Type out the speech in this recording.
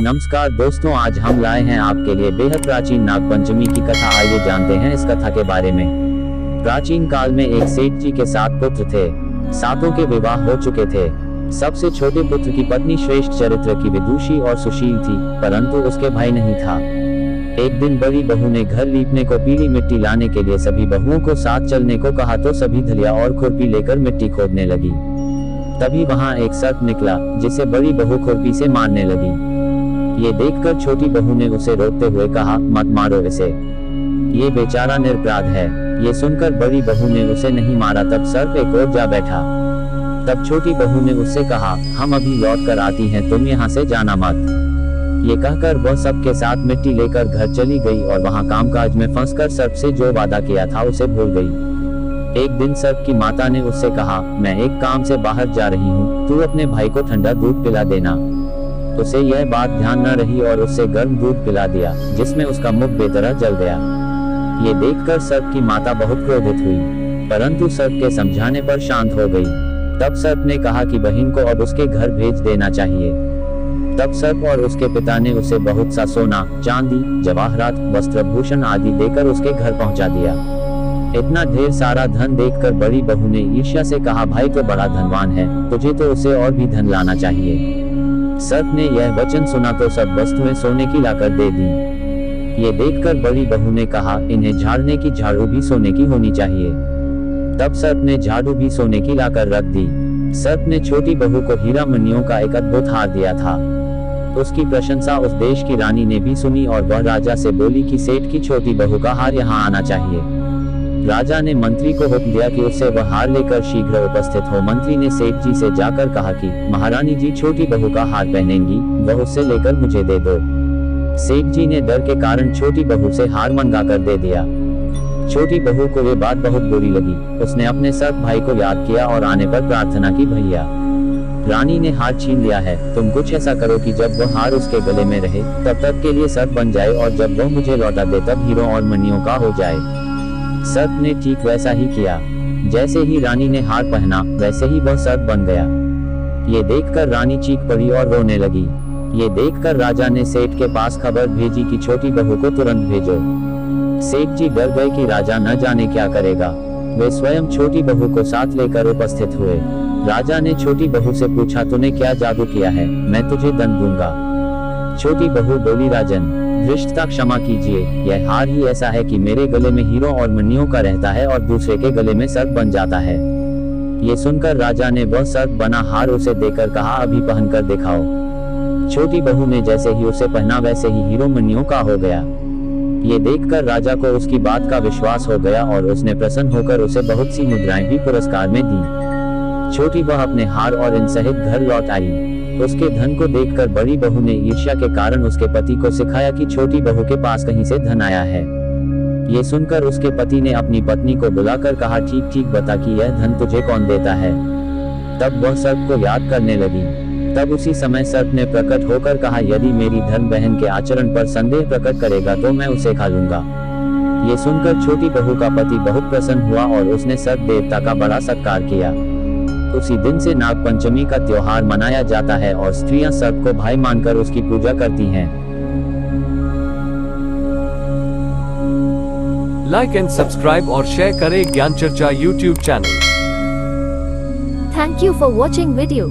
नमस्कार दोस्तों, आज हम लाए हैं आपके लिए बेहद प्राचीन नागपंचमी की कथा। आइए जानते हैं इस कथा के बारे में। प्राचीन काल में एक सेठ जी के 7 पुत्र थे। सातों के विवाह हो चुके थे। सबसे छोटे पुत्र की पत्नी श्रेष्ठ चरित्र की विदुषी और सुशील थी, परंतु उसके भाई नहीं था। एक दिन बड़ी बहू ने घर लीपने को पीली मिट्टी लाने के लिए सभी बहुओं को साथ चलने को कहा तो सभी धलिया और खुरपी लेकर मिट्टी खोदने लगी। तभी वहां एक सर्प निकला, जिसे बड़ी बहू खुरपी से मारने लगी। ये देखकर छोटी बहू ने उसे रोकते हुए कहा, मत मारो इसे, ये बेचारा निरपराध है। ये सुनकर बड़ी बहू ने उसे नहीं मारा। तब सर्प एक ओर जा बैठा। तब छोटी बहू ने उससे कहा, हम अभी लौट कर आती हैं, तुम यहाँ से जाना मत। ये कहकर वह सबके साथ मिट्टी लेकर घर चली गई और वहाँ कामकाज में फंसकर सर्प से जो वादा किया था उसे भूल गई। एक दिन सर्प की माता ने उससे कहा, मैं एक काम से बाहर जा रही हूँ, तू अपने भाई को ठंडा दूध पिला देना। उसे यह बात ध्यान न रही और उससे गर्म दूध पिला दिया, जिसमें उसका मुख बेतरह जल गया। ये देखकर सर्प की माता बहुत क्रोधित हुई, परंतु सर्प के समझाने पर शांत हो गई। तब सर्प ने कहा कि बहन को अब उसके घर भेज देना चाहिए। तब सर्प और उसके पिता ने उसे बहुत सा सोना, चांदी, जवाहरात, वस्त्रभूषण आदि देकर उसके घर पहुंचा दिया। इतना ढेर सारा धन देखकर बड़ी बहू ने ईर्ष्या से कहा, भाई तो बड़ा धनवान है, तुझे तो उसे और भी धन लाना चाहिए। सर्प ने यह वचन सुना तो सब वस्तुएं सोने की लाकर दे दी। ये देखकर बड़ी बहू ने कहा, इन्हें झाड़ने की झाड़ू भी सोने की होनी चाहिए। तब सर्प ने झाड़ू भी सोने की लाकर रख दी। सर्प ने छोटी बहू को हीरा मणियों का एक अद्भुत हार दिया था। उसकी प्रशंसा उस देश की रानी ने भी सुनी और वह राजा से बोली कि सेठ की छोटी बहू का हार यहाँ आना चाहिए। राजा ने मंत्री को हुक्म दिया कि उससे वह हार लेकर शीघ्र उपस्थित हो। मंत्री ने सेठ जी से जाकर कहा कि महारानी जी छोटी बहू का हार पहनेंगी, वह उससे लेकर मुझे दे दो। सेठ जी ने डर के कारण छोटी बहू से हार मंगा कर दे दिया। छोटी बहू को ये बात बहुत बुरी लगी। उसने अपने सर्प भाई को याद किया और आने पर प्रार्थना की, भैया रानी ने हार छीन लिया है, तुम कुछ ऐसा करो कि जब वह हार उसके गले में रहे तब तक के लिए सर्प बन जाए और जब वह मुझे लौटा दे तब हीरों और मणियों का हो जाए। सर्प ने ठीक वैसा ही किया। जैसे ही रानी ने हार पहना वैसे ही वह सर्प बन गया। ये देखकर रानी चीख पड़ी और रोने लगी। ये देखकर राजा ने सेठ के पास खबर भेजी कि छोटी बहू को तुरंत भेजो। सेठ जी डर गए कि राजा न जाने क्या करेगा। वे स्वयं छोटी बहू को साथ लेकर उपस्थित हुए। राजा ने छोटी बहू से पूछा, तूने क्या जादू किया है, मैं तुझे दंड दूंगा। छोटी बहू बोली, राजन धृष्टता क्षमा कीजिए, यह हार ही ऐसा है कि मेरे गले में हीरों और मणियों का रहता है और दूसरे के गले में सर्प बन जाता है। ये सुनकर राजा ने वह सर्प बना हार उसे देकर कहा, अभी पहनकर दिखाओ। छोटी बहू ने जैसे ही उसे पहना वैसे ही हीरों मणियों का हो गया। ये देखकर राजा को उसकी बात का विश्वास हो गया और उसने प्रसन्न होकर उसे बहुत सी मुद्राएं भी पुरस्कार में दी। छोटी बहू अपने हार और इन सहित घर लौट आई। उसके धन को देखकर बड़ी बहू ने ईर्ष्या के कारण उसके पति को सिखाया कि छोटी बहू के पास कहीं से धन आया है। ये सुनकर उसके पति ने अपनी पत्नी को बुलाकर कहा, ठीक ठीक बता कि यह धन तुझे कौन देता है। तब वह सर्प को याद करने लगी। तब उसी समय सर्प ने प्रकट होकर कहा, यदि मेरी धन बहन के आचरण पर संदेह प्रकट करेगा तो मैं उसे खा लूंगा। ये सुनकर छोटी बहू का पति बहुत प्रसन्न हुआ और उसने सर्प देवता का बड़ा सत्कार किया। उसी दिन से नागपंचमी का त्योहार मनाया जाता है और स्त्रियां सर्प को भाई मानकर उसकी पूजा करती हैं। लाइक एंड सब्सक्राइब और शेयर करें ज्ञान चर्चा YouTube channel. Thank you for watching video.